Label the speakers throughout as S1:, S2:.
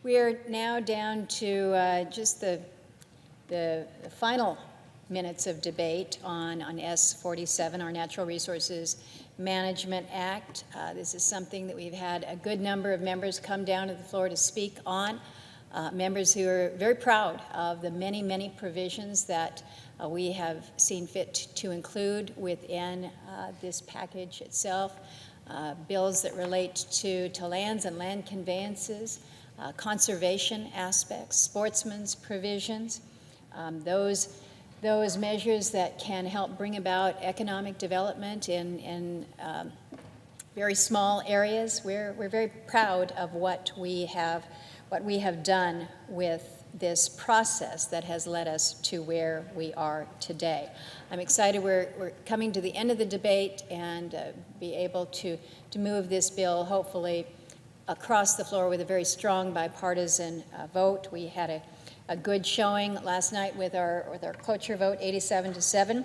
S1: We are now down to just the final minutes of debate on S47, our Natural Resources Management Act. This is something that we've had a good number of members come down to the floor to speak on, members who are very proud of the many, many provisions that we have seen fit to include within this package itself, bills that relate to lands and land conveyances, conservation aspects, sportsmen's provisions, those measures that can help bring about economic development in very small areas. We're very proud of what we have done with this process that has led us to where we are today. I'm excited we're coming to the end of the debate and be able to move this bill hopefully across the floor with a very strong bipartisan vote. We had a good showing last night with our cloture vote, 87-7,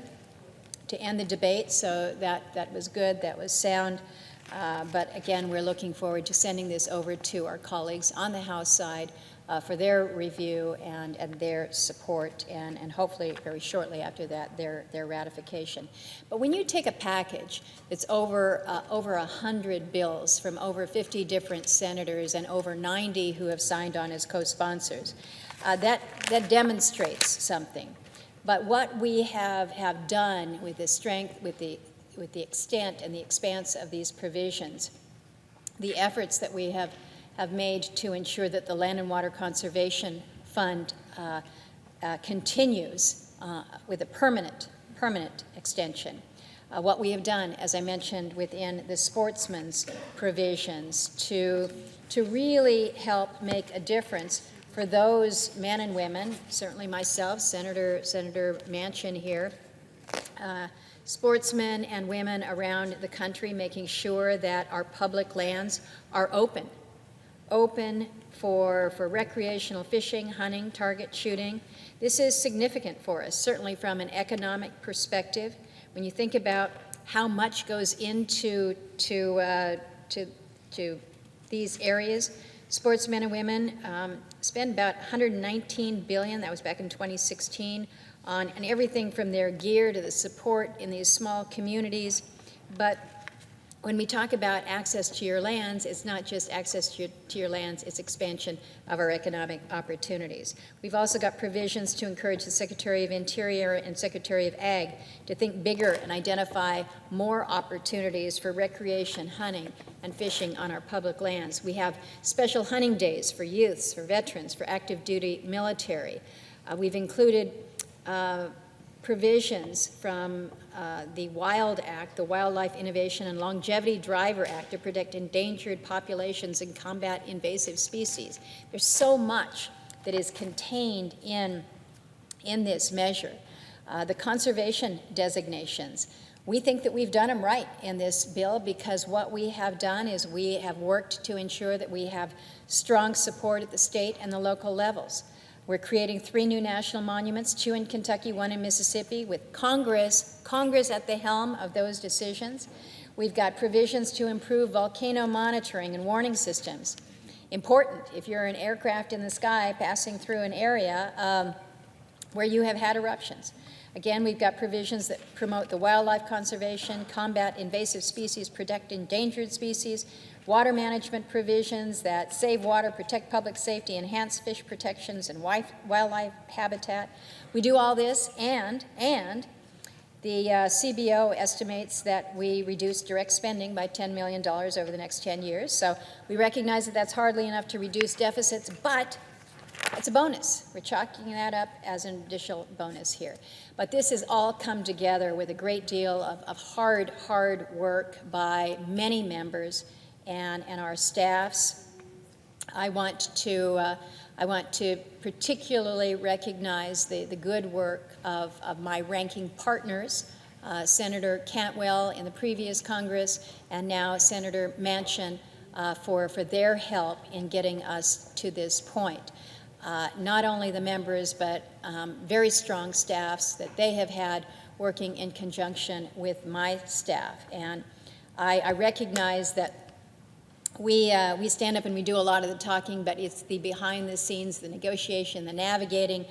S1: to end the debate. So that was good, that was sound. But again, we're looking forward to sending this over to our colleagues on the House side for their review and their support, and hopefully very shortly after that, their ratification. But when you take a package that's over 100 bills from over 50 different senators and over 90 who have signed on as co-sponsors, that demonstrates something. But what we have done with the strength, with the extent and the expanse of these provisions, the efforts that we have made to ensure that the Land and Water Conservation Fund continues with a permanent extension. What we have done, as I mentioned, within the sportsmen's provisions to really help make a difference for those men and women, certainly myself, Senator Manchin here, sportsmen and women around the country, making sure that our public lands are open for recreational fishing, hunting, target shooting. This is significant for us, certainly from an economic perspective. When you think about how much goes into these areas, sportsmen and women spend about $119 billion, that was back in 2016, on everything from their gear to the support in these small communities. But when we talk about access to your lands, it's not just access to your lands, it's expansion of our economic opportunities. We've also got provisions to encourage the Secretary of Interior and Secretary of Ag to think bigger and identify more opportunities for recreation, hunting, and fishing on our public lands. We have special hunting days for youths, for veterans, for active duty military. We've included provisions from the WILD Act, the Wildlife Innovation and Longevity Driver Act, to protect endangered populations and combat invasive species. There's so much that is contained in this measure. The conservation designations, we think that we've done them right in this bill, because what we have done is we have worked to ensure that we have strong support at the state and the local levels. We're creating 3 new national monuments, 2 in Kentucky, 1 in Mississippi, with Congress at the helm of those decisions. We've got provisions to improve volcano monitoring and warning systems. Important if you're an aircraft in the sky passing through an area where you have had eruptions. Again, we've got provisions that promote the wildlife conservation, combat invasive species, protect endangered species, water management provisions that save water, protect public safety, enhance fish protections and wildlife habitat. We do all this, and the CBO estimates that we reduce direct spending by $10 million over the next 10 years. So we recognize that that's hardly enough to reduce deficits, but it's a bonus. We're chalking that up as an additional bonus here. But this has all come together with a great deal of hard work by many members and our staffs. I want to particularly recognize the good work of my ranking partners, Senator Cantwell in the previous Congress, and now Senator Manchin, for their help in getting us to this point. Not only the members, but very strong staffs that they have had working in conjunction with my staff. And I recognize that we stand up and we do a lot of the talking, but it's the behind the scenes, the negotiation, the navigating,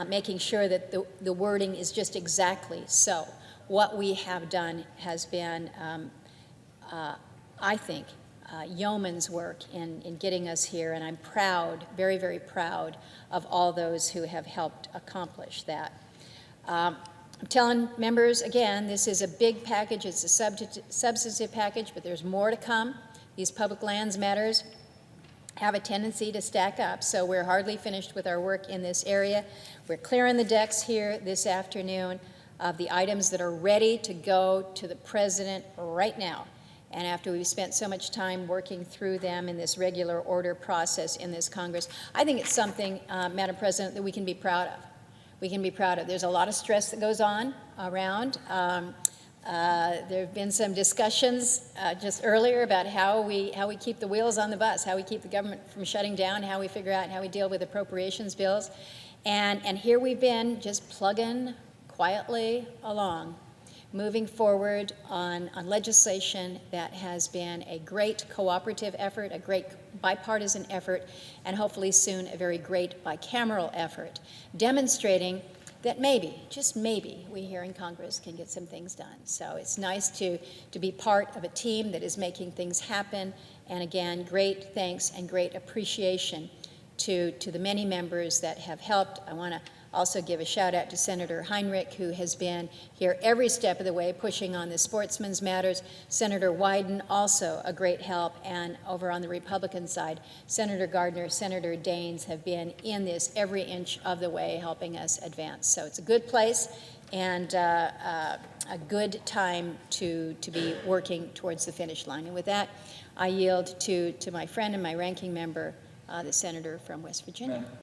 S1: making sure that the wording is just exactly so. What we have done has been, I think, yeoman's work in getting us here, and I'm proud, very, very proud of all those who have helped accomplish that. I'm telling members, again, this is a big package. It's a substantive package, but there's more to come. These public lands matters have a tendency to stack up, so we're hardly finished with our work in this area. We're clearing the decks here this afternoon of the items that are ready to go to the President right now. And after we've spent so much time working through them in this regular order process in this Congress, I think it's something, Madam President, that we can be proud of. We can be proud of. There's a lot of stress that goes on around. There have been some discussions just earlier about how we keep the wheels on the bus, how we keep the government from shutting down, how we figure out how we deal with appropriations bills. And here we've been just plugging quietly along, moving forward on legislation that has been a great cooperative effort, a great bipartisan effort, and hopefully soon a very great bicameral effort, demonstrating that maybe, just maybe, we here in Congress can get some things done. So it's nice to be part of a team that is making things happen. And again, great thanks and great appreciation to the many members that have helped. I want to also give a shout out to Senator Heinrich, who has been here every step of the way pushing on the sportsmen's matters. Senator Wyden, also a great help. And over on the Republican side, Senator Gardner, Senator Daines have been in this every inch of the way helping us advance. So it's a good place and a good time to be working towards the finish line. And with that, I yield to my friend and my ranking member, the senator from West Virginia.